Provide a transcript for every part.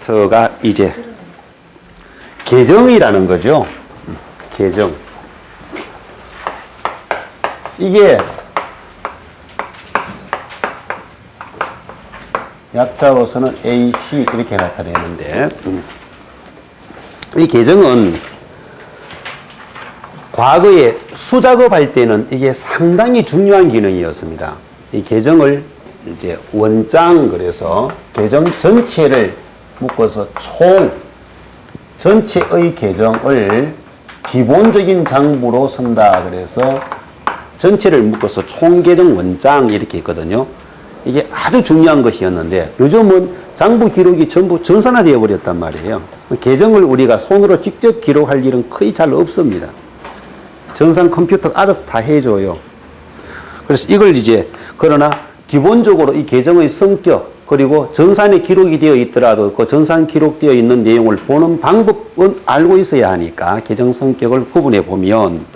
가 이제 계정이라는 거죠. 계정. 이게 약자로서는 AC 이렇게 나타내는데 이 계정은 과거에 수작업할 때는 이게 상당히 중요한 기능이었습니다. 이 계정을 이제 원장 그래서 계정 전체를 묶어서 전체의 계정을 기본적인 장부로 쓴다 그래서 전체를 묶어서 총계정 원장 이렇게 있거든요. 이게 아주 중요한 것이었는데 요즘은 장부 기록이 전부 전산화되어 버렸단 말이에요. 계정을 우리가 손으로 직접 기록할 일은 거의 잘 없습니다. 전산 컴퓨터가 알아서 다 해줘요. 그래서 이걸 이제 그러나 기본적으로 이 계정의 성격 그리고 전산에 기록이 되어 있더라도 그 전산 기록되어 있는 내용을 보는 방법은 알고 있어야 하니까 계정 성격을 구분해 보면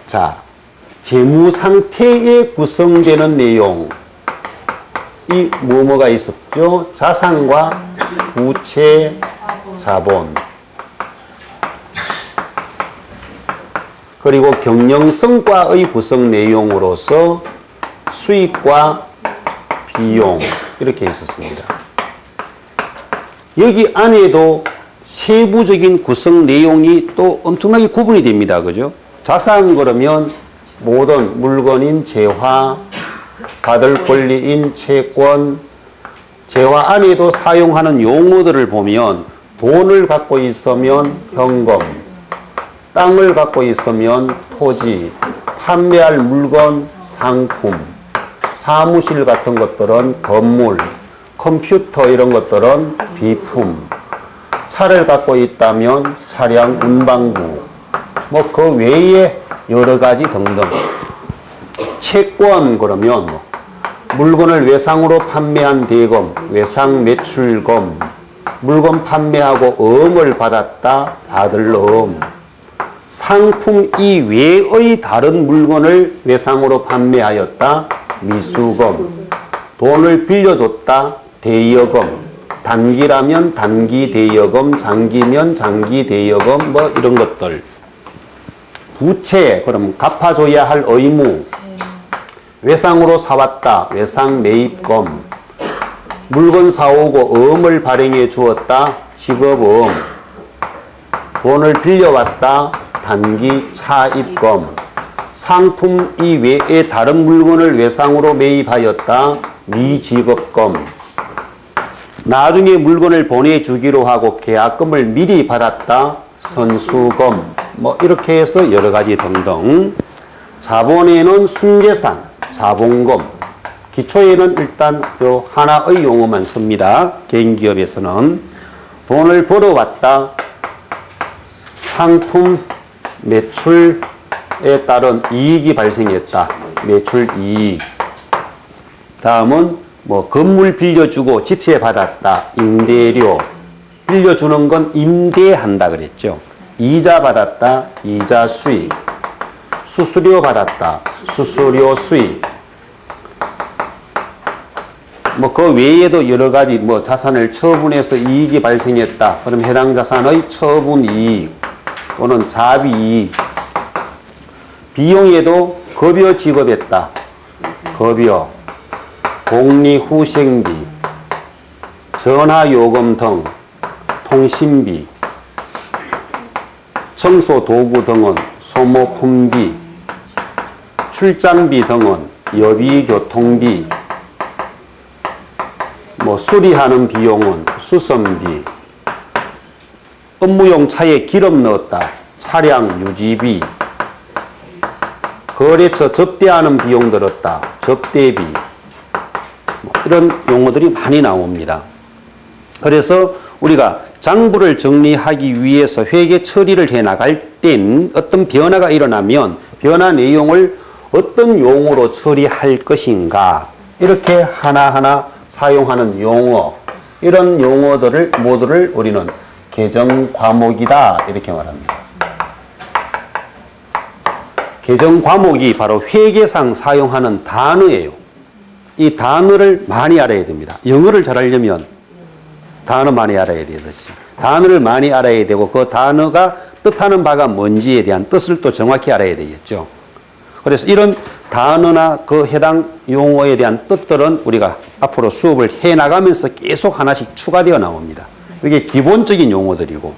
자 재무 상태에 구성되는 내용 이 뭐뭐가 있었죠? 자산과 부채, 자본 그리고 경영성과의 구성 내용으로서 수익과 비용 이렇게 있었습니다. 여기 안에도 세부적인 구성 내용이 또 엄청나게 구분이 됩니다. 그죠? 자산 그러면 모든 물건인 재화, 받을 권리인 채권, 재화 안에도 사용하는 용어들을 보면 돈을 갖고 있으면 현금, 땅을 갖고 있으면 토지, 판매할 물건, 상품, 사무실 같은 것들은 건물, 컴퓨터 이런 것들은 비품, 차를 갖고 있다면 차량 운반부, 뭐 그 외에 여러 가지 등등. 채권 그러면 물건을 외상으로 판매한 대금, 외상 매출금, 물건 판매하고 어음을 받았다, 받을 어음. 상품 이외의 다른 물건을 외상으로 판매하였다, 미수금. 돈을 빌려줬다, 대여금. 단기라면 단기 대여금, 장기면 장기 대여금, 뭐 이런 것들. 부채, 그럼 갚아줘야 할 의무. 외상으로 사왔다, 외상 매입금. 물건 사오고 어음을 발행해 주었다, 직업어음. 돈을 빌려왔다, 단기 차입금. 상품 이외에 다른 물건을 외상으로 매입하였다, 미지급금. 나중에 물건을 보내주기로 하고 계약금을 미리 받았다, 선수금. 뭐 이렇게 해서 여러 가지 등등. 자본에는 순재산, 자본금. 기초에는 일단 요 하나의 용어만 씁니다. 개인기업에서는 돈을 벌어왔다, 상품 매출에 따른 이익이 발생했다, 매출 이익. 다음은 뭐 건물 빌려주고 집세 받았다, 임대료. 빌려주는 건 임대한다 그랬죠. 이자 받았다, 이자 수익. 수수료 받았다, 수수료 수익. 뭐 그 외에도 여러 가지 뭐 자산을 처분해서 이익이 발생했다. 그럼 해당 자산의 처분 이익 또는 자비 이익. 비용에도 급여 지급했다. 급여, 복리후생비, 전화요금 등, 통신비, 청소도구 등은 소모품비, 출장비 등은 여비교통비, 뭐 수리하는 비용은 수선비, 업무용 차에 기름 넣었다, 차량 유지비, 거래처 접대하는 비용 들었다, 접대비. 뭐 이런 용어들이 많이 나옵니다. 그래서 우리가 장부를 정리하기 위해서 회계 처리를 해 나갈 땐 어떤 변화가 일어나면 변화 내용을 어떤 용어로 처리할 것인가 이렇게 하나하나 사용하는 용어, 이런 용어들을 모두를 우리는 계정 과목이다 이렇게 말합니다. 계정 과목이 바로 회계상 사용하는 단어예요. 이 단어를 많이 알아야 됩니다. 영어를 잘하려면 단어 많이 알아야 되듯이. 단어를 많이 알아야 되고 그 단어가 뜻하는 바가 뭔지에 대한 뜻을 또 정확히 알아야 되겠죠. 그래서 이런 단어나 그 해당 용어에 대한 뜻들은 우리가 앞으로 수업을 해 나가면서 계속 하나씩 추가되어 나옵니다. 이게 기본적인 용어들이고.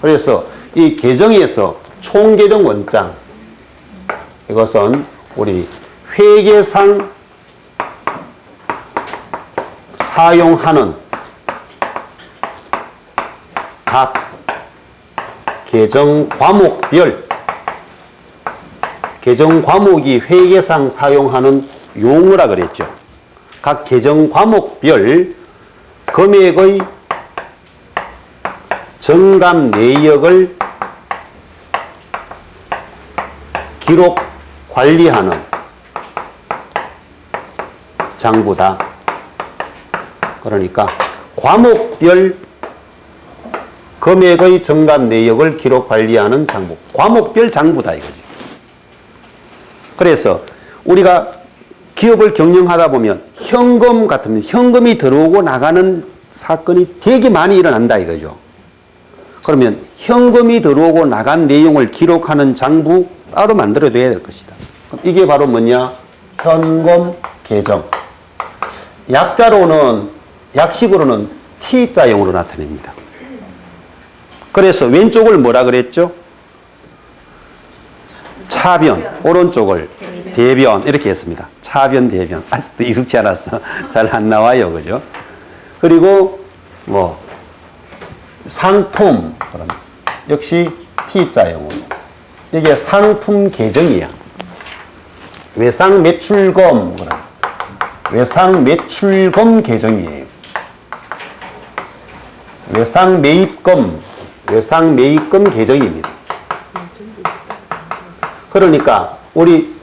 그래서 이 개정에서 총개정 원장, 이것은 우리 회계상 사용하는 각 개정 과목별, 개정 과목이 회계상 사용하는 용어라 그랬죠. 각 개정 과목별 금액의 정감 내역을 기록 관리하는 장부다. 그러니까 과목별 금액의 정감 내역을 기록 관리하는 장부. 과목별 장부다 이거지. 그래서 우리가 기업을 경영하다 보면 현금 같으면 현금이 들어오고 나가는 사건이 되게 많이 일어난다 이거죠. 그러면 현금이 들어오고 나간 내용을 기록하는 장부 따로 만들어둬야 될 것이다. 이게 바로 뭐냐? 현금 계정. 약식으로는 T자형으로 나타냅니다. 그래서 왼쪽을 뭐라 그랬죠? 차변, 오른쪽을 대변 이렇게 했습니다. 차변, 대변. 아직도 익숙치 않아서 잘 안 나와요, 그죠? 그리고 뭐 상품, 그럼 역시 T자형으로. 이게 상품 계정이야. 외상 매출금, 외상 매출금 계정이에요. 외상 매입금, 외상 매입금 계정입니다. 그러니까 우리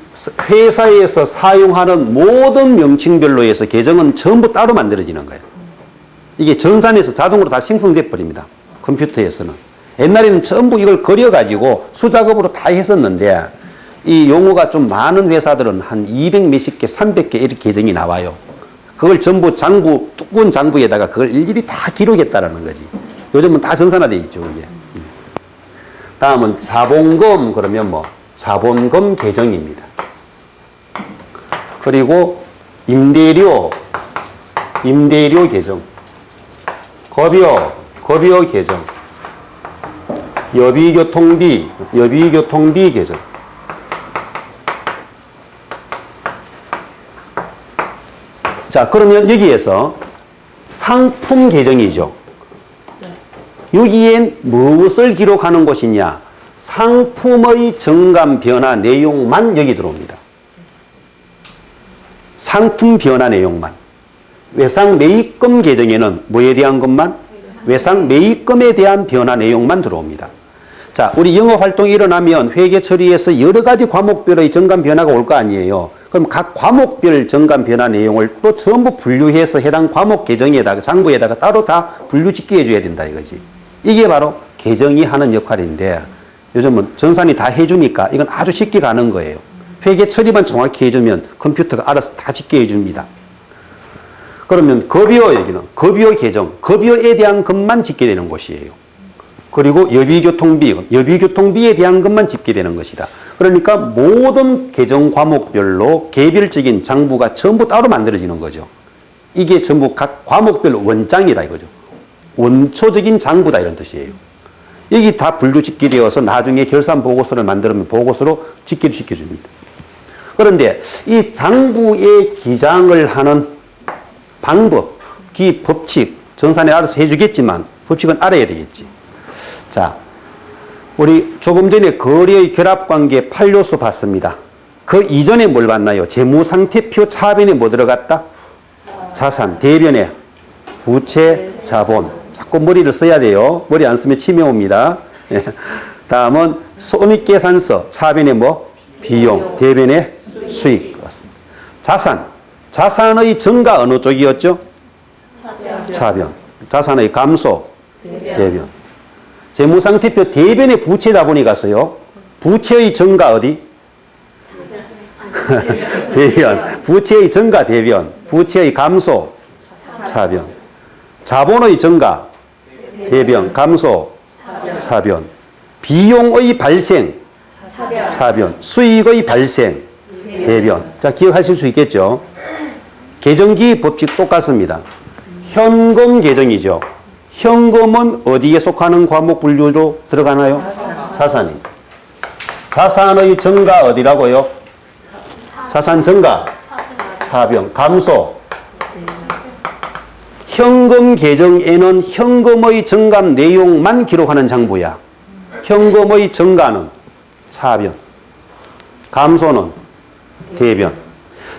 회사에서 사용하는 모든 명칭별로 해서 계정은 전부 따로 만들어지는 거예요. 이게 전산에서 자동으로 다 생성돼 버립니다. 컴퓨터에서는. 옛날에는 전부 이걸 그려가지고 수작업으로 다 했었는데 이 용어가 좀 많은 회사들은 한 200 몇십 개, 300개 이렇게 계정이 나와요. 그걸 전부 장부, 두꺼운 장부에다가 그걸 일일이 다 기록했다라는 거지. 요즘은 다 전산화돼 있죠, 그게. 다음은 자본금, 그러면 뭐, 자본금 계정입니다. 그리고 임대료 계정. 급여 계정. 여비교통비 계정. 자, 그러면 여기에서 상품 계정이죠. 여기엔 무엇을 기록하는 곳이냐? 상품의 정감 변화 내용만 여기 들어옵니다. 상품 변화 내용만. 외상 매입금 계정에는 뭐에 대한 것만? 외상 매입금에 대한 변화 내용만 들어옵니다. 자, 우리 영업 활동이 일어나면 회계 처리에서 여러 가지 과목별의 정감 변화가 올 거 아니에요. 그럼 각 과목별 정감 변화 내용을 또 전부 분류해서 해당 과목 계정에다가 장부에다가 따로 다 분류 짓게 해줘야 된다 이거지. 이게 바로 계정이 하는 역할인데 요즘은 전산이 다 해주니까 이건 아주 쉽게 가는 거예요. 회계 처리만 정확히 해주면 컴퓨터가 알아서 다 짓게 해줍니다. 그러면 급여 얘기는 급여 계정, 급여에 대한 것만 짓게 되는 것이에요. 그리고 여비교통비에 대한 것만 집게 되는 것이다. 그러니까 모든 계정 과목별로 개별적인 장부가 전부 따로 만들어지는 거죠. 이게 전부 각 과목별 원장이다 이거죠. 원초적인 장부다 이런 뜻이에요. 여기 다 분류 집게 되어서 나중에 결산 보고서를 만들면 보고서로 집계를 시켜줍니다. 그런데 이 장부에 기장을 하는 방법, 법칙, 전산에 알아서 해주겠지만 법칙은 알아야 되겠지. 자, 우리 조금 전에 거래의 결합관계 8요소 봤습니다. 그 이전에 뭘 봤나요? 재무상태표 차변에 뭐 들어갔다? 자산, 대변에 부채, 자본. 자꾸 머리를 써야 돼요. 머리 안 쓰면 치매 옵니다. 다음은 손익계산서, 차변에 뭐? 비용, 대변에 수익. 자산의 증가 어느 쪽이었죠? 차변. 자산의 감소, 대변. 재무상태표 대변에 부채 자본이 갔어요. 부채의 증가 어디? 대변. 부채의 증가 대변. 부채의 감소 차변. 자본의 증가, 대변, 감소, 차변. 비용의 발생, 차변. 수익의 발생, 대변. 자, 기억하실 수 있겠죠? 계정기 법칙 똑같습니다. 현금 계정이죠. 현금은 어디에 속하는 과목 분류로 들어가나요? 자산이. 자산의 증가 어디라고요? 자산 증가, 차변, 감소. 현금 계정에는 현금의 증감 내용만 기록하는 장부야. 현금의 증가는 차변, 감소는 대변.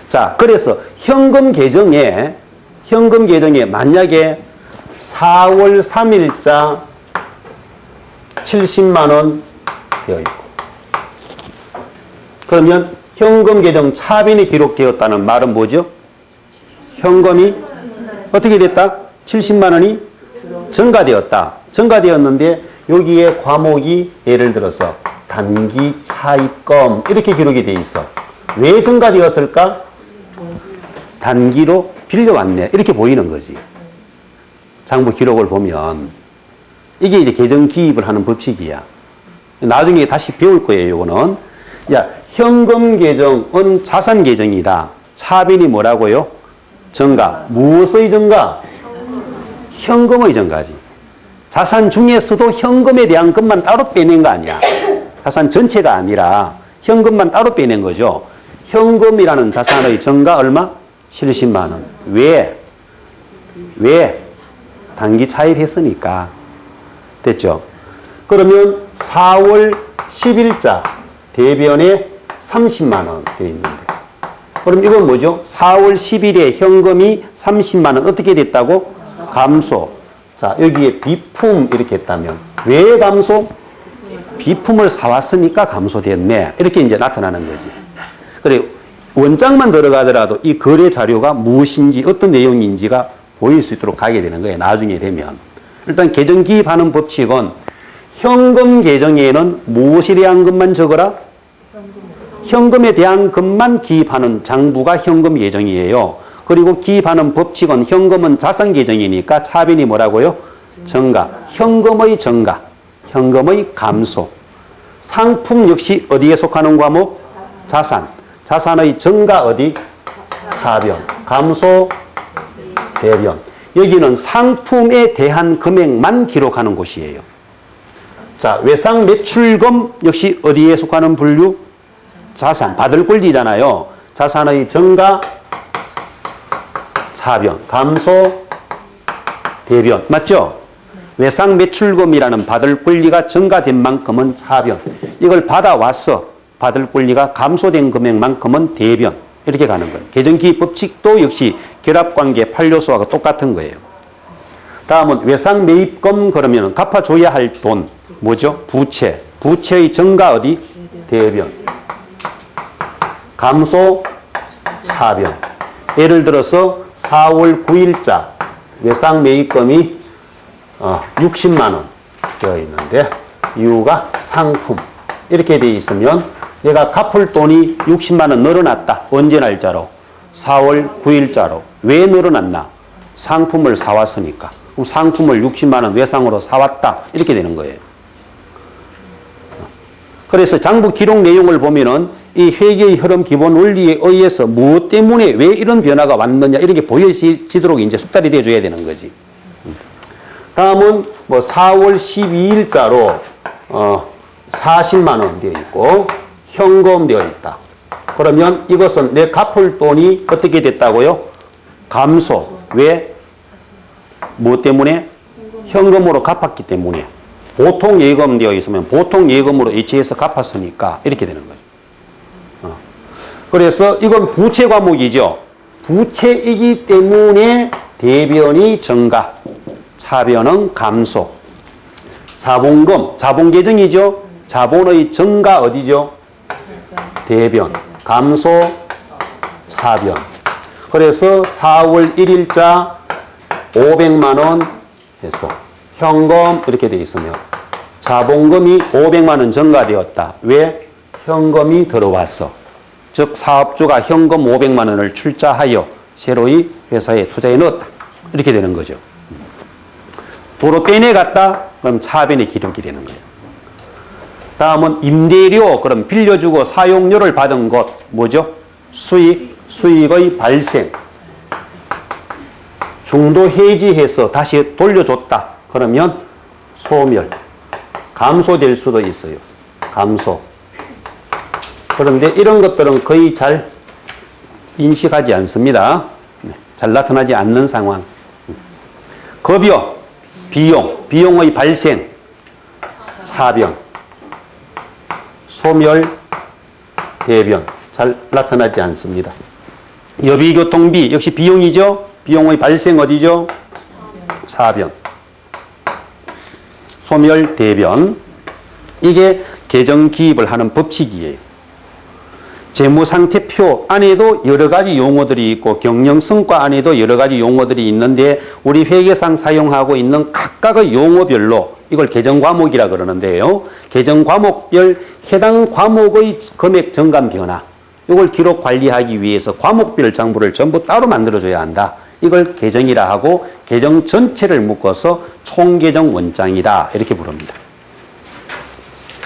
자, 그래서 현금 계정에 만약에 4월 3일자 70만 원 되어 있고, 그러면 현금 계정 차변이 기록되었다는 말은 뭐죠? 현금이 어떻게 됐다? 70만 원이 증가되었다. 증가되었는데 여기에 과목이 예를 들어서 단기 차입금 이렇게 기록이 돼 있어. 왜 증가되었을까? 단기로 빌려왔네. 이렇게 보이는 거지. 장부 기록을 보면 이게 이제 계정 기입을 하는 법칙이야. 나중에 다시 배울 거예요. 이거는. 야, 현금 계정은 자산 계정이다. 차변이 뭐라고요? 증가. 무엇의 증가? 현금의 증가지. 자산 중에서도 현금에 대한 것만 따로 빼낸 거 아니야. 자산 전체가 아니라 현금만 따로 빼낸 거죠. 현금이라는 자산의 증가 얼마? 70만 원. 왜? 단기 차입했으니까. 됐죠? 그러면 4월 10일자 대변에 30만 원 되어 있는데. 그럼 이건 뭐죠? 4월 10일에 현금이 30만 원 어떻게 됐다고? 감소. 자, 여기에 비품 이렇게 했다면 왜 감소? 비품을 사왔으니까 감소됐네. 이렇게 이제 나타나는 거지. 그래, 원장만 들어가더라도 이 거래 자료가 무엇인지 어떤 내용인지가 보일 수 있도록 가게 되는 거예요. 나중에 되면. 일단 계정 기입하는 법칙은 현금 계정에는 무엇에 대한 것만 적어라? 현금에 대한 것만 기입하는 장부가 현금 계정이에요. 그리고 기입하는 법칙은 현금은 자산 계정이니까 차변이 뭐라고요? 증가. 현금의 증가. 현금의 감소. 상품 역시 어디에 속하는 과목? 자산. 자산의 증가 어디? 차변. 감소, 대변. 여기는 상품에 대한 금액만 기록하는 곳이에요. 자, 외상 매출금 역시 어디에 속하는 분류? 자산. 받을 권리잖아요. 자산의 증가, 차변. 감소, 대변. 맞죠? 외상 매출금이라는 받을 권리가 증가된 만큼은 차변. 이걸 받아왔어. 받을 권리가 감소된 금액만큼은 대변. 이렇게 가는 거예요. 계정기입 법칙도 역시 결합관계 8요소와 똑같은 거예요. 다음은 외상 매입금 그러면 갚아줘야 할 돈. 뭐죠? 부채. 부채의 증가 어디? 대변. 감소, 차변. 예를 들어서 4월 9일자 외상 매입금이 60만 원 되어 있는데 이유가 상품. 이렇게 되어 있으면 내가 갚을 돈이 60만 원 늘어났다. 언제 날짜로? 4월 9일자로. 왜 늘어났나? 상품을 사왔으니까. 그럼 상품을 60만 원 외상으로 사왔다. 이렇게 되는 거예요. 그래서 장부 기록 내용을 보면은 이 회계의 흐름 기본 원리에 의해서 무엇 때문에 왜 이런 변화가 왔느냐 이런 게 보여지도록 이제 숙달이 돼줘야 되는 거지. 다음은 뭐 4월 12일자로 40만 원 되어 있고 현금 되어 있다. 그러면 이것은 내 갚을 돈이 어떻게 됐다고요? 감소. 왜? 뭐 때문에? 현금으로 갚았기 때문에. 보통 예금 되어 있으면 보통 예금으로 H에서 갚았으니까 이렇게 되는 거죠. 그래서 이건 부채 과목이죠. 부채이기 때문에 대변이 증가, 차변은 감소. 자본금, 자본계정이죠. 자본의 증가 어디죠? 대변, 감소, 차변. 그래서 4월 1일자 500만 원 해서 현금 이렇게 돼 있으면 자본금이 500만 원 증가되었다. 왜? 현금이 들어왔어. 즉 사업주가 현금 500만 원을 출자하여 새로이 회사에 투자해 넣었다. 이렇게 되는 거죠. 도로변에 갔다? 그럼 차변의 기록이 되는 거예요. 다음은 임대료, 그럼 빌려주고 사용료를 받은 것, 뭐죠? 수익의 발생. 중도 해지해서 다시 돌려줬다. 그러면 소멸. 감소될 수도 있어요. 감소. 그런데 이런 것들은 거의 잘 인식하지 않습니다. 잘 나타나지 않는 상황. 급여, 비용의 발생, 차변, 소멸, 대변. 잘 나타나지 않습니다. 여비교통비, 역시 비용이죠? 비용의 발생 어디죠? 차변. 소멸, 대변. 이게 계정 기입을 하는 법칙이에요. 재무상태표 안에도 여러 가지 용어들이 있고 경영성과 안에도 여러 가지 용어들이 있는데 우리 회계상 사용하고 있는 각각의 용어별로 이걸 계정과목이라 그러는데요. 계정과목별 해당 과목의 금액 정감 변화 이걸 기록 관리하기 위해서 과목별 장부를 전부 따로 만들어줘야 한다. 이걸 계정이라 하고 계정 전체를 묶어서 총계정 원장이다 이렇게 부릅니다.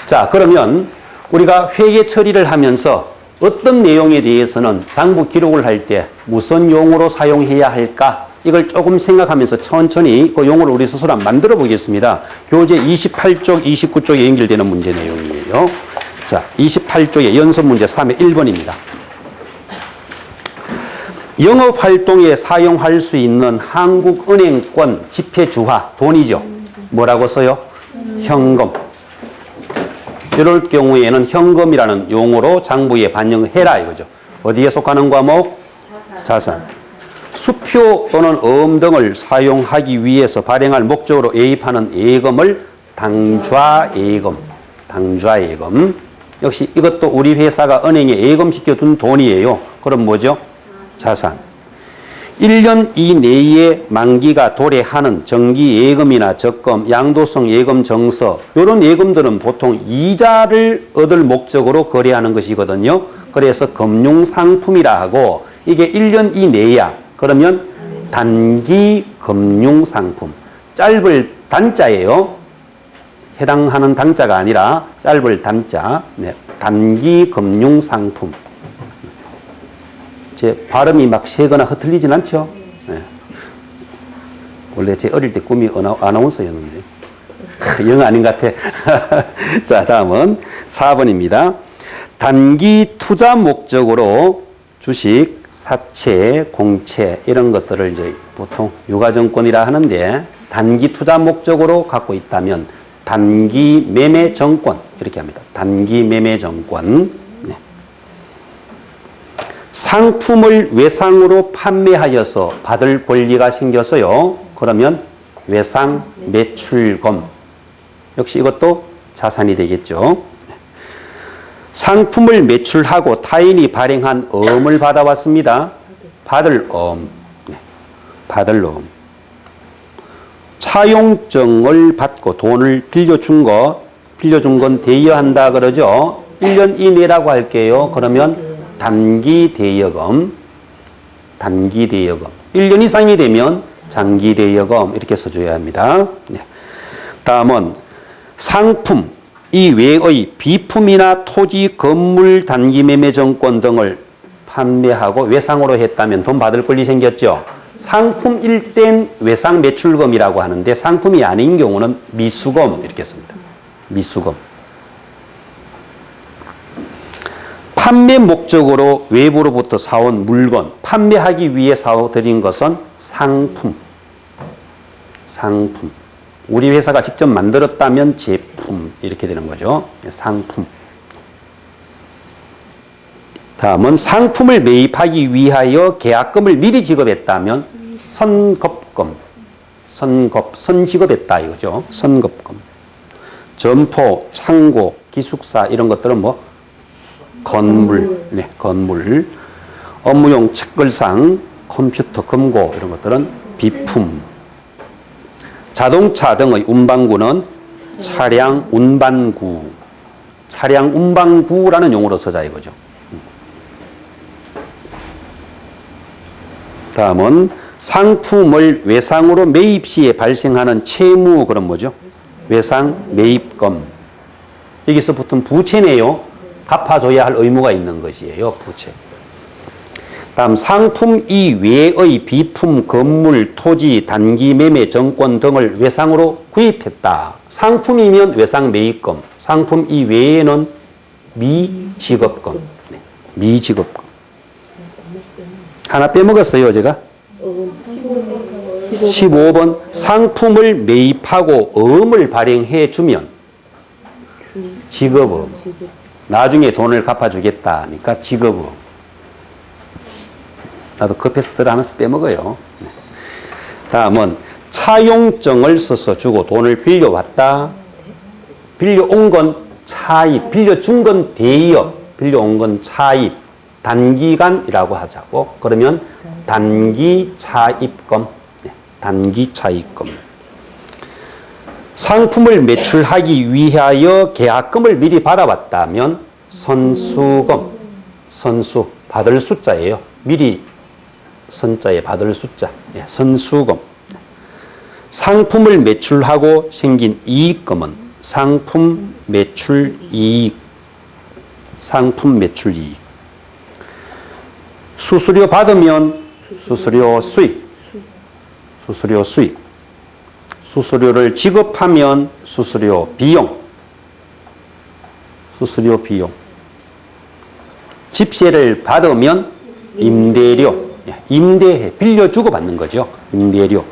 자, 그러면 우리가 회계 처리를 하면서 어떤 내용에 대해서는 장부 기록을 할 때 무슨 용어로 사용해야 할까? 이걸 조금 생각하면서 천천히 그 용어를 우리 스스로 한번 만들어 보겠습니다. 교재 28쪽, 29쪽에 연결되는 문제 내용이에요. 자, 28쪽에 연습 문제 3의 1번입니다. 영업활동에 사용할 수 있는 한국은행권 지폐주화, 돈이죠. 뭐라고 써요? 현금. 이럴 경우에는 현금이라는 용어로 장부에 반영해라 이거죠. 어디에 속하는 과목? 자산. 수표 또는 어음 등을 사용하기 위해서 발행할 목적으로 예입하는 예금을 당좌예금. 당좌예금. 역시 이것도 우리 회사가 은행에 예금시켜둔 돈이에요. 그럼 뭐죠? 자산. 1년 이내에 만기가 도래하는 정기 예금이나 적금, 양도성 예금 정서 이런 예금들은 보통 이자를 얻을 목적으로 거래하는 것이거든요. 그래서 금융상품이라 하고 이게 1년 이내야. 그러면 단기 금융상품. 짧을 단자예요. 해당하는 단자가 아니라 짧을 단자. 네. 단기 금융상품. 제 발음이 막 세거나 흐틀리진 않죠? 네. 원래 제 어릴 때 꿈이 아나운서였는데. 영어 아닌 것 같아. 자, 다음은 4번입니다. 단기 투자 목적으로 주식, 사채, 공채 이런 것들을 이제 보통 유가증권이라 하는데 단기 투자 목적으로 갖고 있다면 단기 매매 정권 이렇게 합니다. 단기 매매 정권. 상품을 외상으로 판매하여서 받을 권리가 생겼어요. 그러면 외상 매출금. 역시 이것도 자산이 되겠죠. 상품을 매출하고 타인이 발행한 어음을 받아왔습니다. 받을 어음. 받을 어음. 차용증을 받고 돈을 빌려준 건 대여한다 그러죠. 1년 이내라고 할게요. 그러면 단기 대여금, 단기 대여금. 1년 이상이 되면 장기 대여금 이렇게 써줘야 합니다. 네. 다음은 상품 이외의 비품이나 토지, 건물, 단기 매매 정권 등을 판매하고 외상으로 했다면 돈 받을 권리 생겼죠. 상품일 땐 외상 매출금이라고 하는데 상품이 아닌 경우는 미수금 이렇게 씁니다. 미수금. 판매 목적으로 외부로부터 사온 물건, 판매하기 위해 사들인 것은 상품. 상품. 우리 회사가 직접 만들었다면 제품. 이렇게 되는 거죠. 상품. 다음은 상품을 매입하기 위하여 계약금을 미리 지급했다면 선급금. 선지급했다 이거죠. 선급금. 점포, 창고, 기숙사 이런 것들은 뭐 건물, 네, 건물, 업무용 책걸상, 컴퓨터, 금고 이런 것들은 비품. 자동차 등의 운반구는 차량 운반구. 차량 운반구라는 용어로 쓰자 이거죠. 다음은 상품을 외상으로 매입 시에 발생하는 채무, 그럼 뭐죠? 외상 매입금. 여기서 붙은 부채네요. 갚아줘야 할 의무가 있는 것이에요. 부채. 다음 상품 이외의 비품, 건물, 토지, 단기 매매, 정권 등을 외상으로 구입했다. 상품이면 외상 매입금, 상품 이외에는 미지급금. 네. 미지급금. 하나 빼먹었어요, 제가? 15번 상품을 매입하고 어음을 발행해 주면 지급음. 나중에 돈을 갚아주겠다 하니까 지급음. 나도 급해서 들어 하나씩 빼먹어요. 네. 다음은 차용증을 써서 주고 돈을 빌려왔다. 빌려온 건 차입, 빌려준 건 대입, 빌려온 건 차입, 단기간이라고 하자고. 그러면 단기 차입금, 네. 단기 차입금. 상품을 매출하기 위하여 계약금을 미리 받아왔다면 선수금, 선수, 받을 숫자예요. 미리 선자에 받을 숫자, 예, 선수금. 상품을 매출하고 생긴 이익금은 상품 매출 이익, 상품 매출 이익. 수수료 받으면 수수료 수익, 수수료 수익. 수수료를 지급하면 수수료 비용, 수수료 비용. 집세를 받으면 임대료, 임대해, 빌려주고 받는 거죠. 임대료.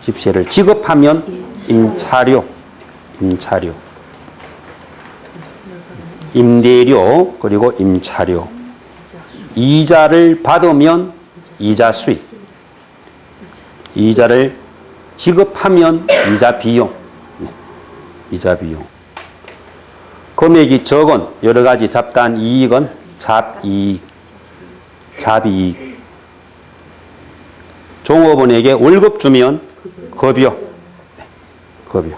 집세를 지급하면 임차료, 임차료. 임대료, 그리고 임차료. 이자를 받으면 이자 수익. 이자를 지급하면 이자 비용. 이자 비용. 금액이 적은 여러 가지 잡다한 이익은 잡이익. 잡이익. 종업원에게 월급 주면 급여. 급여.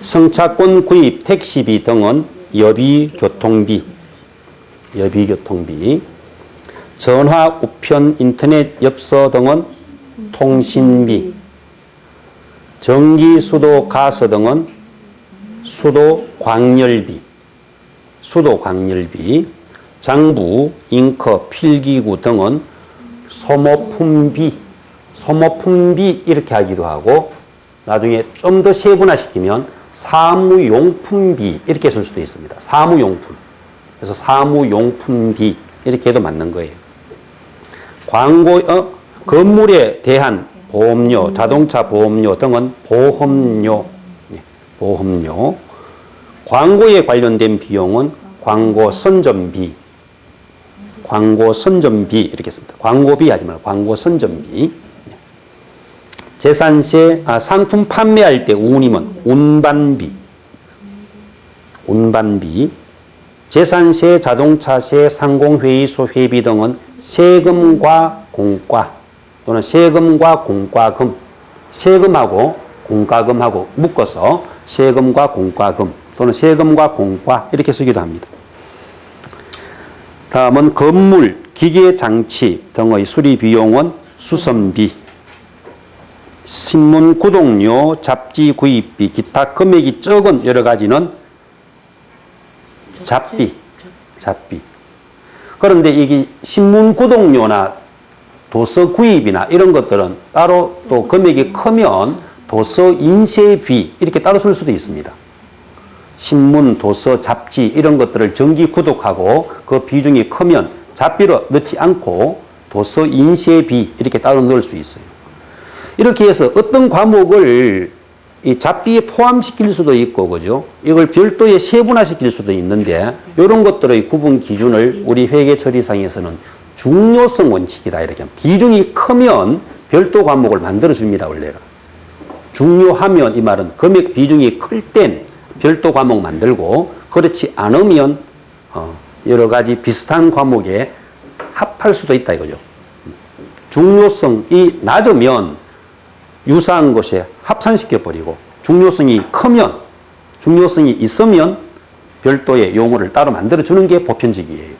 승차권 구입, 택시비 등은 여비 교통비. 여비 교통비. 전화, 우편, 인터넷, 엽서 등은 통신비. 전기, 수도, 가스 등은 수도, 광열비. 수도, 광열비. 장부, 잉커, 필기구 등은 소모품비. 소모품비 이렇게 하기도 하고 나중에 좀 더 세분화시키면 사무용품비 이렇게 쓸 수도 있습니다. 사무용품. 그래서 사무용품비 이렇게 해도 맞는 거예요. 광고, 건물에 대한 보험료, 자동차 보험료 등은 보험료. 보험료. 광고에 관련된 비용은 광고 선전비. 광고 선전비 이렇게 씁니다. 광고비 하지 말고 광고 선전비. 재산세, 상품 판매할 때 운임은 운반비. 운반비. 재산세, 자동차세, 상공회의소 회비 등은 세금과 공과 또는 세금과 공과금. 세금하고 공과금하고 묶어서 세금과 공과금 또는 세금과 공과 이렇게 쓰기도 합니다. 다음은 건물, 기계, 장치 등의 수리 비용은 수선비. 신문 구독료, 잡지 구입비, 기타 금액이 적은 여러 가지는 잡비. 잡비. 그런데 이게 신문 구독료나 도서 구입이나 이런 것들은 따로 또 금액이 크면 도서 인쇄비 이렇게 따로 쓸 수도 있습니다. 신문, 도서, 잡지 이런 것들을 정기 구독하고 그 비중이 크면 잡비로 넣지 않고 도서 인쇄비 이렇게 따로 넣을 수 있어요. 이렇게 해서 어떤 과목을 이 잡비에 포함시킬 수도 있고, 그죠? 이걸 별도의 세분화시킬 수도 있는데 이런 것들의 구분 기준을 우리 회계 처리상에서는 중요성 원칙이다 이렇게 합니다. 비중이 크면 별도 과목을 만들어 줍니다, 원래는. 중요하면 이 말은 금액 비중이 클 땐 별도 과목 만들고 그렇지 않으면 여러 가지 비슷한 과목에 합할 수도 있다 이거죠. 중요성이 낮으면 유사한 것에 합산시켜버리고 중요성이 크면 중요성이 있으면 별도의 용어를 따로 만들어주는 게 보편적이에요.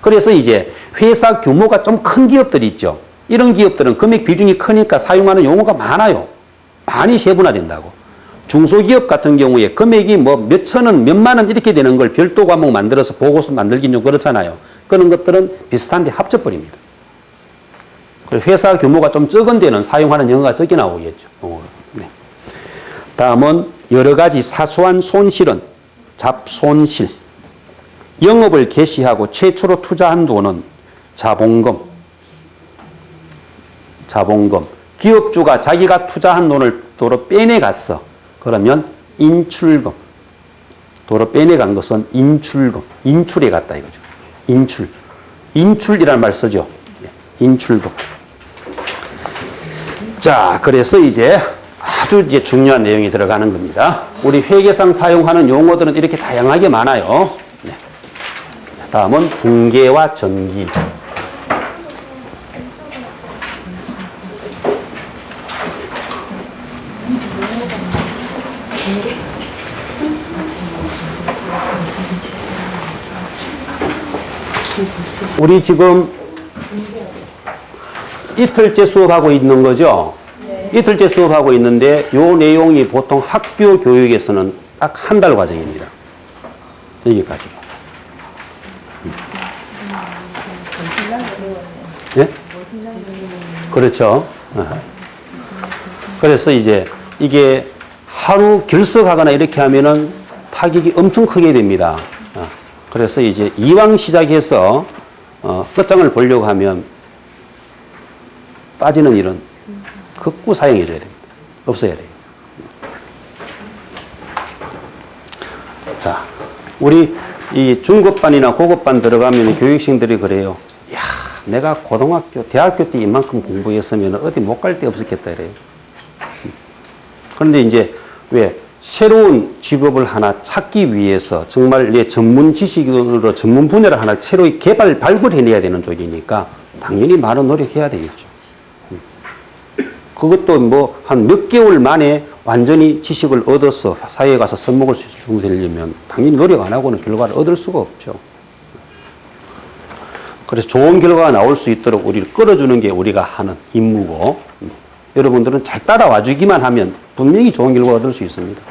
그래서 이제 회사 규모가 좀 큰 기업들이 있죠. 이런 기업들은 금액 비중이 크니까 사용하는 용어가 많아요. 많이 세분화된다고. 중소기업 같은 경우에 금액이 뭐 몇천 원, 몇만 원 이렇게 되는 걸 별도 과목 만들어서 보고서 만들긴 좀 그렇잖아요. 그런 것들은 비슷한데 합쳐버립니다. 그래서 회사 규모가 좀 적은 데는 사용하는 영어가 적게 나오겠죠. 네. 다음은 여러 가지 사소한 손실은 잡손실. 영업을 개시하고 최초로 투자한 돈은 자본금. 자본금. 기업주가 자기가 투자한 돈을 도로 빼내갔어. 그러면 인출금. 도로 빼내간 것은 인출금. 인출해 갔다 이거죠. 인출. 인출이라는 말 쓰죠. 인출금. 자, 그래서 이제 아주 이제 중요한 내용이 들어가는 겁니다. 우리 회계상 사용하는 용어들은 이렇게 다양하게 많아요. 네. 다음은 분계와 전기. 우리 지금 이틀째 수업하고 있는 거죠? 네. 이틀째 수업하고 있는데 이 내용이 보통 학교 교육에서는 딱 한 달 과정입니다. 여기까지가. 네? 그렇죠. 그래서 이제 이게 하루 결석하거나 이렇게 하면은 타격이 엄청 크게 됩니다. 그래서 이제 이왕 시작해서 끝장을 보려고 하면 빠지는 일은 극구 사용해줘야 됩니다. 없어야 돼요. 자, 우리 이 중급반이나 고급반 들어가면 교육생들이 그래요. 야, 내가 고등학교, 대학교 때 이만큼 공부했으면 어디 못 갈 데 없었겠다 이래요. 그런데 이제 왜 새로운 직업을 하나 찾기 위해서 정말 내 전문 지식으로 전문 분야를 하나 새로 발굴해내야 되는 쪽이니까 당연히 많은 노력해야 되겠죠. 그것도 뭐 한 몇 개월 만에 완전히 지식을 얻어서 사회에 가서 써먹을 수 있게 되려면 당연히 노력 안 하고는 결과를 얻을 수가 없죠. 그래서 좋은 결과가 나올 수 있도록 우리를 끌어주는 게 우리가 하는 임무고, 여러분들은 잘 따라와 주기만 하면 분명히 좋은 결과 얻을 수 있습니다.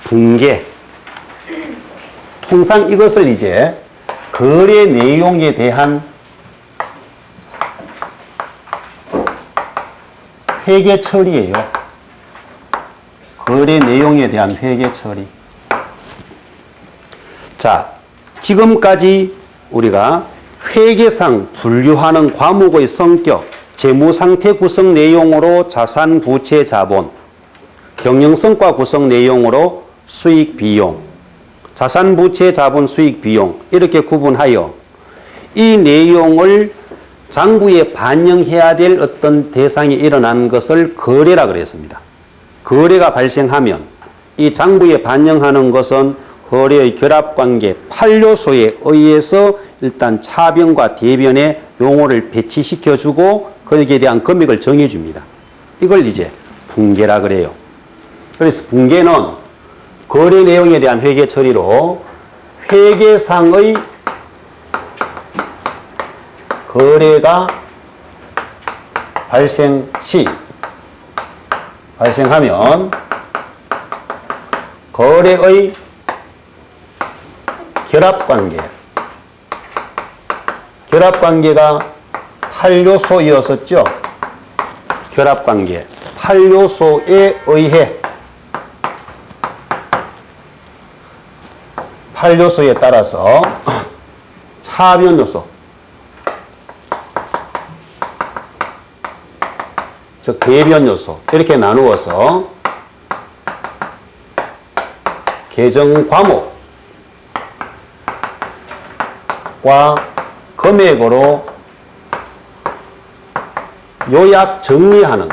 분계. 통상 이것을 이제 거래 내용에 대한 회계 처리예요. 거래 내용에 대한 회계 처리. 자, 지금까지 우리가 회계상 분류하는 과목의 성격, 재무상태 구성 내용으로 자산, 부채, 자본, 경영성과 구성 내용으로 수익, 비용, 자산, 부채, 자본, 수익, 비용 이렇게 구분하여 이 내용을 장부에 반영해야 될 어떤 대상이 일어난 것을 거래라 그랬습니다. 거래가 발생하면 이 장부에 반영하는 것은 거래의 결합관계 8요소에 의해서 일단 차변과 대변의 용어를 배치시켜주고 거기에 대한 금액을 정해줍니다. 이걸 이제 분계라 그래요. 그래서 분계는 거래 내용에 대한 회계 처리로 회계상의 거래가 발생하면 거래의 결합관계가 8요소였었죠. 결합관계 8요소에 의해 8요소에 따라서 차변 요소, 즉 대변 요소 이렇게 나누어서 계정 과목과 금액으로 요약 정리하는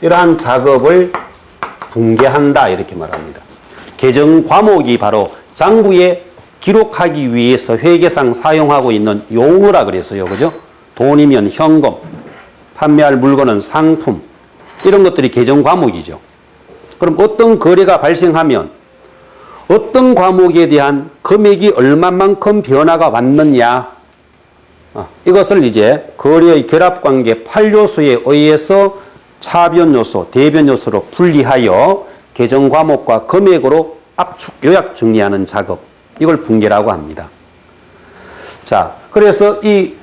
이러한 작업을 분계한다 이렇게 말합니다. 계정 과목이 바로 장부에 기록하기 위해서 회계상 사용하고 있는 용어라 그랬어요. 그죠? 돈이면 현금, 판매할 물건은 상품, 이런 것들이 계정 과목이죠. 그럼 어떤 거래가 발생하면 어떤 과목에 대한 금액이 얼마만큼 변화가 왔느냐. 이것을 이제 거래의 결합관계 8요소에 의해서 차변요소, 대변요소로 분리하여 계정 과목과 금액으로 압축, 요약 정리하는 작업. 이걸 분계라고 합니다. 자, 그래서 이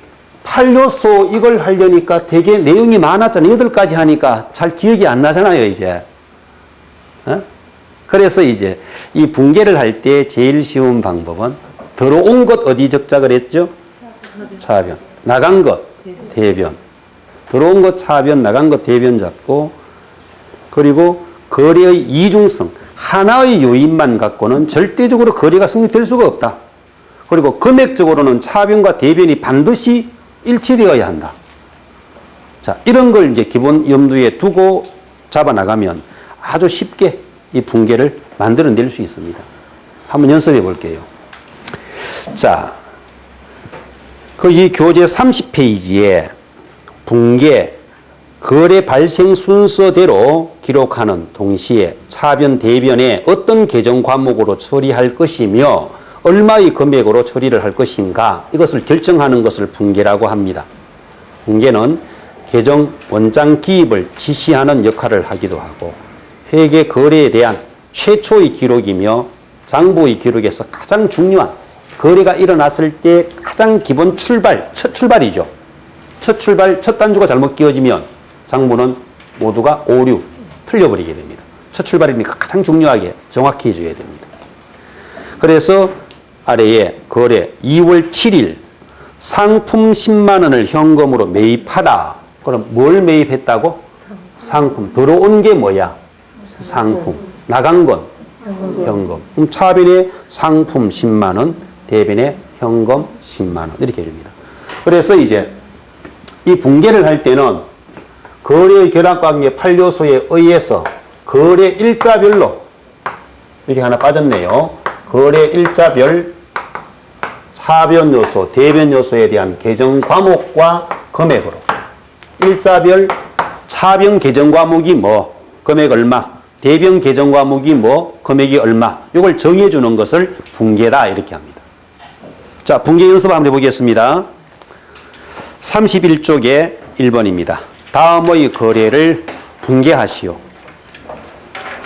8요소 이걸 하려니까 되게 내용이 많았잖아요. 8가지 하니까 잘 기억이 안 나잖아요, 이제. 그래서 이제 이 분계를 할 때 제일 쉬운 방법은 들어온 것 어디 적자 그랬죠? 차변. 나간 것 대변. 들어온 것 차변, 나간 것 대변 잡고, 그리고 거래의 이중성, 하나의 요인만 갖고는 절대적으로 거래가 성립될 수가 없다. 그리고 금액적으로는 차변과 대변이 반드시 일치되어야 한다. 자, 이런 걸 이제 기본 염두에 두고 잡아나가면 아주 쉽게 이 분계를 만들어낼 수 있습니다. 한번 연습해 볼게요. 자, 그 이 교재 30페이지에 분계, 거래 발생 순서대로 기록하는 동시에 차변, 대변에 어떤 계정 과목으로 처리할 것이며 얼마의 금액으로 처리를 할 것인가, 이것을 결정하는 것을 분계라고 합니다. 분계는 계정 원장 기입을 지시하는 역할을 하기도 하고 회계 거래에 대한 최초의 기록이며 장부의 기록에서 가장 중요한, 거래가 일어났을 때 가장 기본 출발, 첫 출발이죠. 첫 출발, 첫 단주가 잘못 끼워지면 장부는 모두가 오류, 틀려버리게 됩니다. 첫 출발이니까 가장 중요하게 정확히 해줘야 됩니다. 그래서 아래에 거래 2월 7일 상품 10만 원을 현금으로 매입하다. 그럼 뭘 매입했다고? 상품. 들어온 게 뭐야? 상품. 나간 건? 현금. 그럼 차변에 상품 10만 원, 대변에 현금 10만 원. 이렇게 해줍니다. 그래서 이제 이 분계를 할 때는 거래 결합관계 8요소에 의해서 거래 일자별로 이렇게 하나 빠졌네요. 거래 일자별 차변 요소, 대변 요소에 대한 계정 과목과 금액으로 일자별 차변 계정 과목이 뭐, 금액 얼마, 대변 계정 과목이 뭐, 금액이 얼마, 이걸 정해주는 것을 분계다 이렇게 합니다. 자, 분계 연습 한번 해보겠습니다. 31쪽에 1번입니다. 다음의 거래를 분계하시오.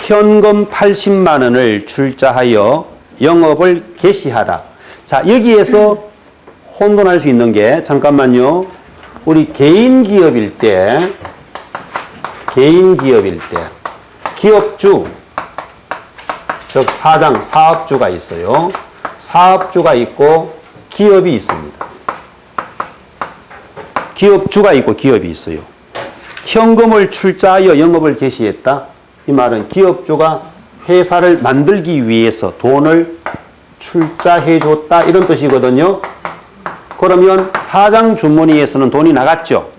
현금 80만 원을 출자하여 영업을 개시하라. 자, 여기에서 혼돈할 수 있는 게, 잠깐만요. 우리 개인 기업일 때 기업주, 즉 사장, 사업주가 있어요. 사업주가 있고 기업이 있습니다. 기업주가 있고 기업이 있어요. 현금을 출자하여 영업을 개시했다. 이 말은 기업주가 회사를 만들기 위해서 돈을 출자해 줬다, 이런 뜻이거든요. 그러면 사장 주머니에서는 돈이 나갔죠.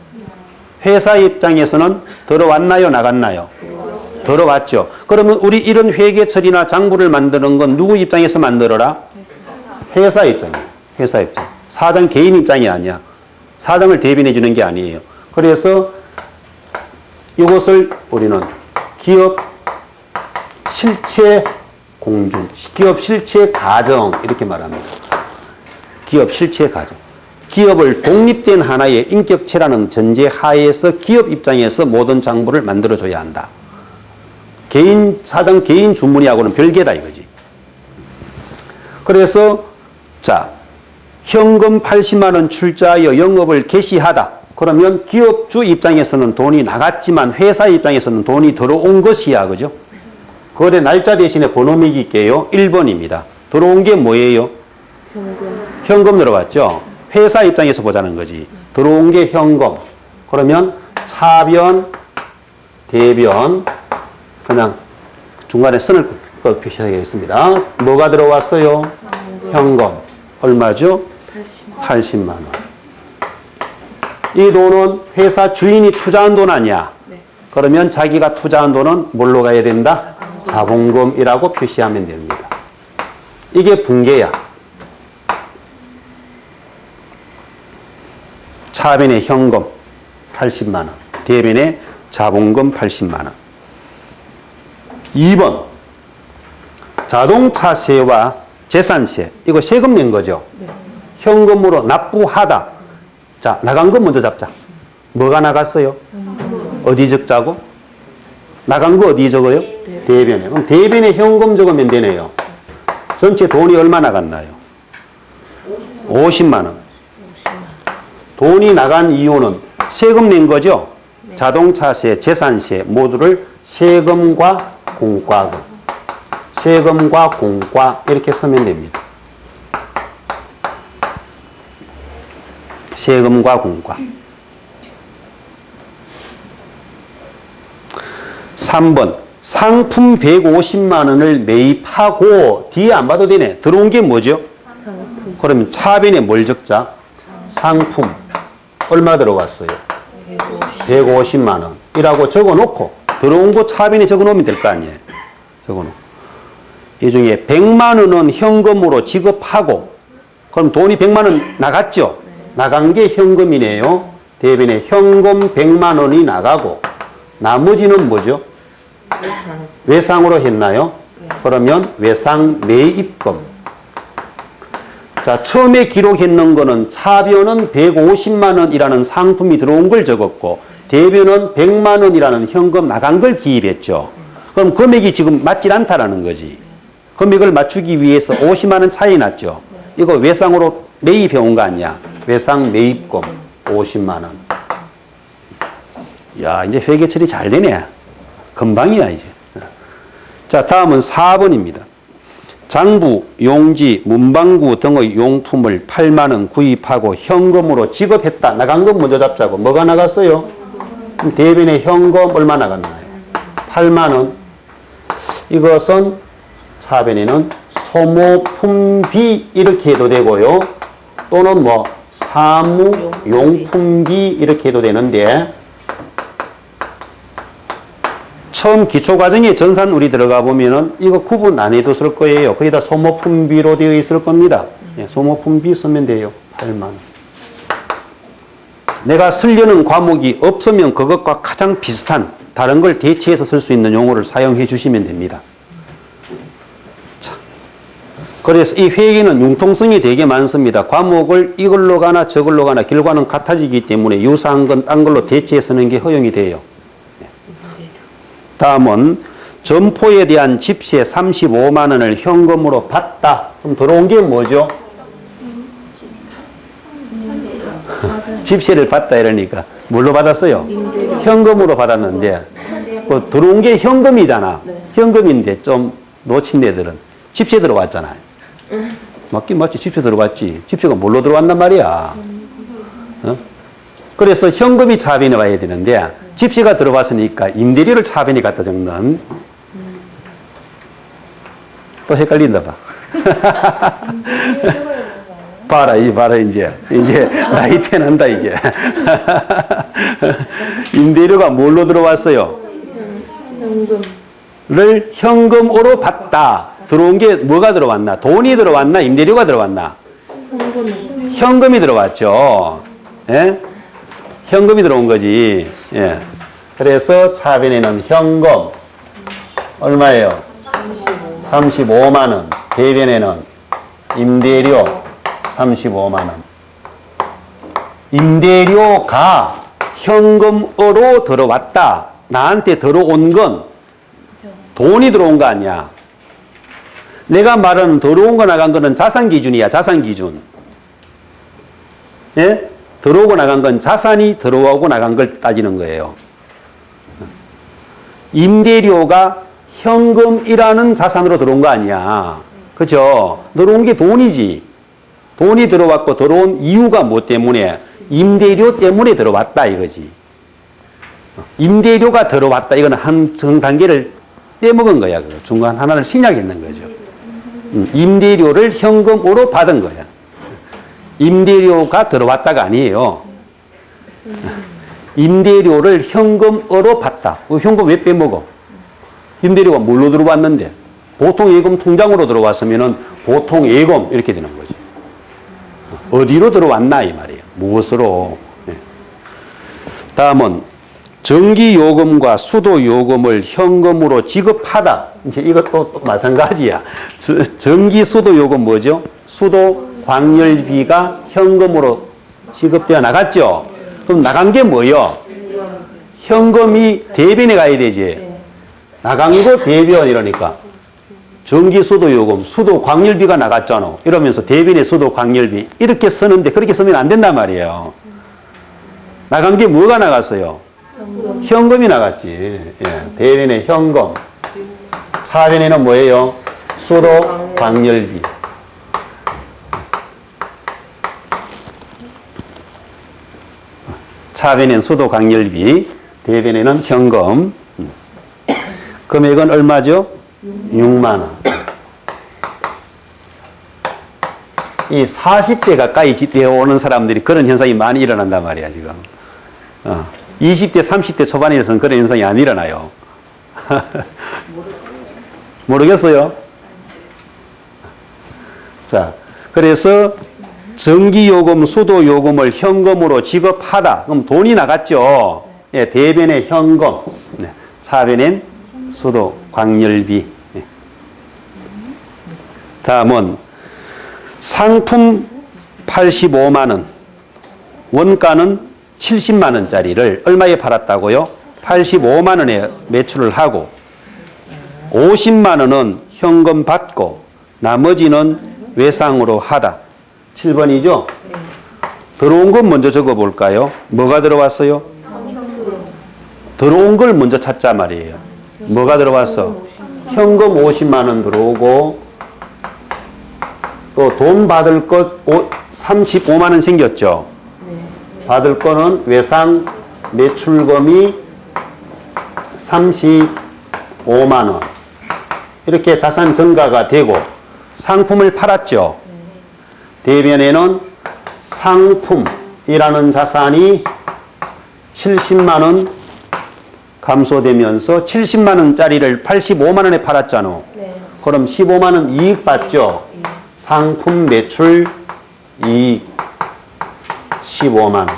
회사 입장에서는 들어왔나요, 나갔나요? 들어왔죠. 그러면 우리 이런 회계 처리나 장부를 만드는 건 누구 입장에서 만들어라? 회사 입장이에요. 회사 입장. 사장 개인 입장이 아니야. 사장을 대변해 주는 게 아니에요. 그래서 이것을 우리는 기업 실체 공준, 기업 실체 가정 이렇게 말합니다. 기업 실체 가정. 기업을 독립된 하나의 인격체라는 전제 하에서 기업 입장에서 모든 장부를 만들어줘야 한다. 개인, 사장 개인 주머니하고는 별개다 이거지. 그래서 자, 현금 80만 원 출자하여 영업을 개시하다. 그러면 기업주 입장에서는 돈이 나갔지만 회사 입장에서는 돈이 들어온 것이야. 그죠? 거래 날짜 대신에 번호 매길게요. 1번입니다. 들어온 게 뭐예요? 현금 들어갔죠? 회사 입장에서 보자는 거지. 들어온 게 현금. 그러면 차변, 대변, 그냥 중간에 선을 표시하겠습니다. 뭐가 들어왔어요? 현금. 얼마죠? 80만 원. 이 돈은 회사 주인이 투자한 돈 아니야? 네. 그러면 자기가 투자한 돈은 뭘로 가야 된다? 자본금이라고 표시하면 됩니다. 이게 분계야. 차변에 현금 80만 원, 대변에 자본금 80만 원. 2번 자동차세와 재산세, 이거 세금 낸 거죠. 현금으로 납부하다. 자, 나간 거 먼저 잡자. 뭐가 나갔어요? 어디 적자고? 나간 거 어디 적어요? 대변에. 그럼 대변에 현금 적으면 되네요. 전체 돈이 얼마 나갔나요? 50만 원. 돈이 나간 이유는 세금 낸 거죠? 자동차세, 재산세 모두를 세금과 공과금. 세금과 공과 이렇게 쓰면 됩니다. 세금과 공과. 3번 상품 150만 원을 매입하고 뒤에 안 봐도 되네. 들어온 게 뭐죠? 상품. 그러면 차변에 뭘 적자? 상품. 얼마 들어갔어요? 150만 원이라고 적어놓고 들어온 거 차변에 적어놓으면 될 거 아니에요. 적어놓고. 이 중에 100만 원은 현금으로 지급하고 그럼 돈이 100만 원 나갔죠? 나간 게 현금이네요. 대변에 현금 100만 원이 나가고 나머지는 뭐죠? 외상으로 했나요? 그러면 외상 매입금. 자, 처음에 기록했는 거는 차변은 150만 원이라는 상품이 들어온 걸 적었고 대변은 100만 원이라는 현금 나간 걸 기입했죠. 그럼 금액이 지금 맞질 않다라는 거지. 금액을 맞추기 위해서 50만 원 차이 났죠. 이거 외상으로 매입해 온 거 아니야. 외상 매입금 50만 원. 야, 이제 회계 처리 잘 되네. 금방이야, 이제. 자, 다음은 4번입니다. 장부, 용지, 문방구 등의 용품을 8만 원 구입하고 현금으로 지급했다. 나간 건 먼저 잡자고. 뭐가 나갔어요? 그럼 대변에 현금 얼마 나갔나요? 8만 원. 이것은 차변에는 소모품비 이렇게 해도 되고요. 또는 뭐 사무용품비 이렇게 해도 되는데 처음 기초과정에 전산우리 들어가 보면은 이거 구분 안 해도 쓸 거예요. 거기다 소모품비로 되어 있을 겁니다. 예, 소모품비 쓰면 돼요. 8만 원. 내가 쓰려는 과목이 없으면 그것과 가장 비슷한 다른 걸 대체해서 쓸 수 있는 용어를 사용해 주시면 됩니다. 자, 그래서 이 회계는 융통성이 되게 많습니다. 과목을 이걸로 가나 저걸로 가나 결과는 같아지기 때문에 유사한 건 딴 걸로 대체해 쓰는 게 허용이 돼요. 다음은 점포에 대한 집세 35만 원을 현금으로 받다. 그럼 들어온 게 뭐죠? 집세를 받다 이러니까 뭘로 받았어요? 현금으로 받았는데 그 들어온 게 현금이잖아. 현금인데 좀 놓친 애들은 집세 들어왔잖아요. 맞긴 맞지. 집세 들어왔지. 집세가 뭘로 들어왔단 말이야. 어? 그래서 현금이 차변에 와야 되는데 집세가 들어왔으니까 임대료를 차변에 갖다 적는. 또 헷갈린다 봐. 봐라 이제 나이테 난다 이제. 임대료가 뭘로 들어왔어요? 현금을 현금으로 받다. 들어온 게 뭐가 들어왔나? 돈이 들어왔나? 임대료가 들어왔나? 현금이 들어왔죠. 예? 현금이 들어온 거지. 예. 그래서 차변에는 현금 얼마예요? 35만 원. 대변에는 임대료 35만 원. 임대료가 현금으로 들어왔다. 나한테 들어온 건 돈이 들어온 거 아니야. 내가 말하는 들어온 거 나간 거는 자산 기준이야. 자산 기준. 예? 들어오고 나간 건 자산이 들어오고 나간 걸 따지는 거예요. 임대료가 현금이라는 자산으로 들어온 거 아니야. 그죠? 들어온 게 돈이지. 돈이 들어왔고 들어온 이유가 뭐 때문에? 임대료 때문에 들어왔다 이거지. 임대료가 들어왔다. 이거는 한 단계를 떼먹은 거야. 중간 하나를 생략했는 거죠. 임대료를 현금으로 받은 거야. 임대료가 들어왔다가 아니에요. 임대료를 현금으로 받다. 현금 왜 빼먹어? 임대료가 뭘로 들어왔는데? 보통 예금 통장으로 들어왔으면은 보통 예금 이렇게 되는 거지. 어디로 들어왔나 이 말이에요. 무엇으로? 네. 다음은 전기요금과 수도요금을 현금으로 지급하다. 이제 이것도 또 마찬가지야. 전기 수도요금 뭐죠? 수도 광열비가 현금으로 지급되어 나갔죠? 그럼 나간 게 뭐요? 현금이 대변에 가야 되지. 나간 거 대변 이러니까. 전기 수도요금, 수도 광열비가 나갔잖아. 이러면서 대변에 수도 광열비. 이렇게 쓰는데 그렇게 쓰면 안 된단 말이에요. 나간 게 뭐가 나갔어요? 현금이 나갔지. 예, 대변에 현금. 차변에는 뭐예요? 수도 광열비. 차변에는 수도 광열비, 대변에는 현금. 금액은 얼마죠? 6만 원. 이 40대 가까이 되어 오는 사람들이 그런 현상이 많이 일어난단 말이야, 지금. 20대, 30대 초반에서는 그런 현상이 안 일어나요. 모르겠어요? 자, 그래서 전기요금, 수도요금을 현금으로 지급하다. 그럼 돈이 나갔죠? 예, 대변에 현금, 네, 차변엔 수도 광열비. 예. 다음은 상품 85만 원, 원가는 70만 원짜리를 얼마에 팔았다고요? 85만 원에 매출을 하고 50만 원은 현금 받고 나머지는 외상으로 하다. 7번이죠? 들어온 건 먼저 적어볼까요? 뭐가 들어왔어요? 들어온 걸 먼저 찾자 말이에요. 뭐가 들어왔어? 현금 50만 원 들어오고 또 돈 받을 것 35만 원 생겼죠? 받을 거는 외상 매출금이 35만 원. 이렇게 자산 증가가 되고 상품을 팔았죠. 대변에는 상품이라는 자산이 70만 원 감소되면서 70만 원짜리를 85만 원에 팔았잖아. 그럼 15만 원 이익 받죠. 상품 매출 이익 15만 원.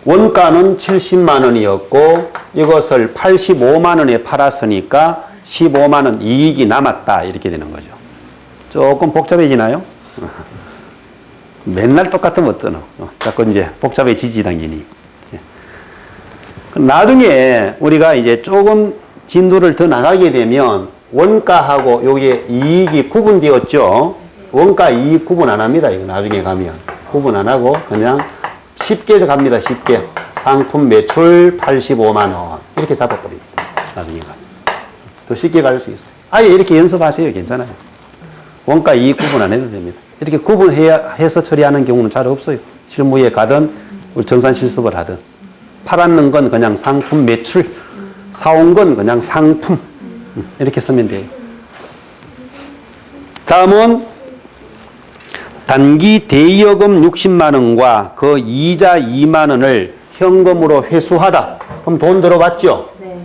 원가는 70만 원이었고 이것을 85만 원에 팔았으니까 15만 원 이익이 남았다. 이렇게 되는 거죠. 조금 복잡해지나요? 맨날 똑같으면 어떠노? 자꾸 이제 복잡해지지 당연히. 나중에 우리가 이제 조금 진도를 더 나가게 되면 원가하고 여기에 이익이 구분되었죠. 원가 이익 구분 안 합니다. 이거 나중에 가면 구분 안 하고 그냥 쉽게 갑니다. 쉽게 상품 매출 85만 원 이렇게 잡아버립니다. 나중에 가면 더 쉽게 갈 수 있어요. 아예 이렇게 연습하세요. 괜찮아요. 원가 이익 구분 안 해도 됩니다. 이렇게 구분해서 처리하는 경우는 잘 없어요. 실무에 가든 우리 정산 실습을 하든 팔았는 건 그냥 상품 매출, 사온 건 그냥 상품 이렇게 쓰면 돼요. 다음은 단기 대여금 60만 원과 그 이자 2만 원을 현금으로 회수하다. 그럼 돈 들어갔죠? 네.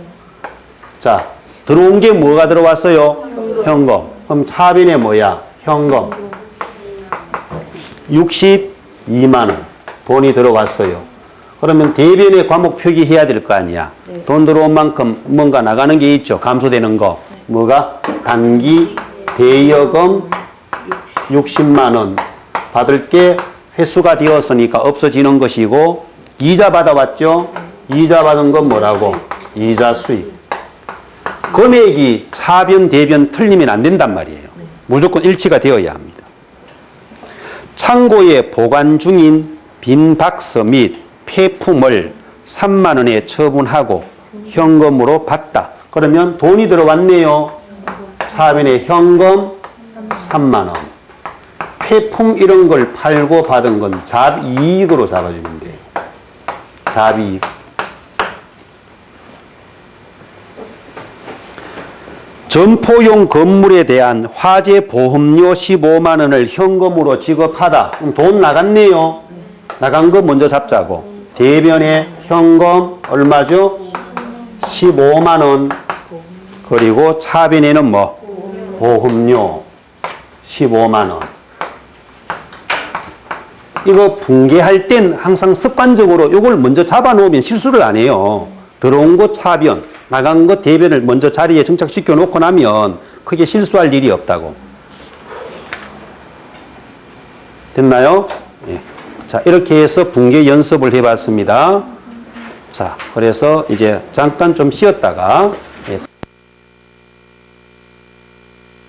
자, 들어온 게 뭐가 들어왔어요? 현금. 그럼 차변에 뭐야? 현금. 62만 원. 돈이 들어갔어요. 그러면 대변에 과목 표기해야 될 거 아니야. 네. 돈 들어온 만큼 뭔가 나가는 게 있죠. 감소되는 거. 네. 뭐가? 단기 대여금 60만 원. 받을 게 회수가 되었으니까 없어지는 것이고 이자 받아왔죠? 이자 받은 건 뭐라고? 이자 수익. 금액이 차변, 대변 틀리면 안 된단 말이에요. 무조건 일치가 되어야 합니다. 창고에 보관 중인 빈 박스 및 폐품을 3만 원에 처분하고 현금으로 받다. 그러면 돈이 들어왔네요. 차변에 현금 3만 원. 폐품 이런 걸 팔고 받은 건 잡이익으로 잡아주면 돼요. 잡이익. 점포용 건물에 대한 화재 보험료 15만 원을 현금으로 지급하다. 그럼 돈 나갔네요. 나간 거 먼저 잡자고. 대변에 현금 얼마죠? 15만 원. 그리고 차변에는 뭐? 보험료 15만 원. 이거 붕괴할 땐 항상 습관적으로 이걸 먼저 잡아 놓으면 실수를 안 해요. 들어온 거 차변, 나간 거 대변을 먼저 자리에 정착시켜 놓고 나면 크게 실수할 일이 없다고. 됐나요? 예. 자, 이렇게 해서 붕괴 연습을 해봤습니다. 자, 그래서 이제 잠깐 좀 쉬었다가 예.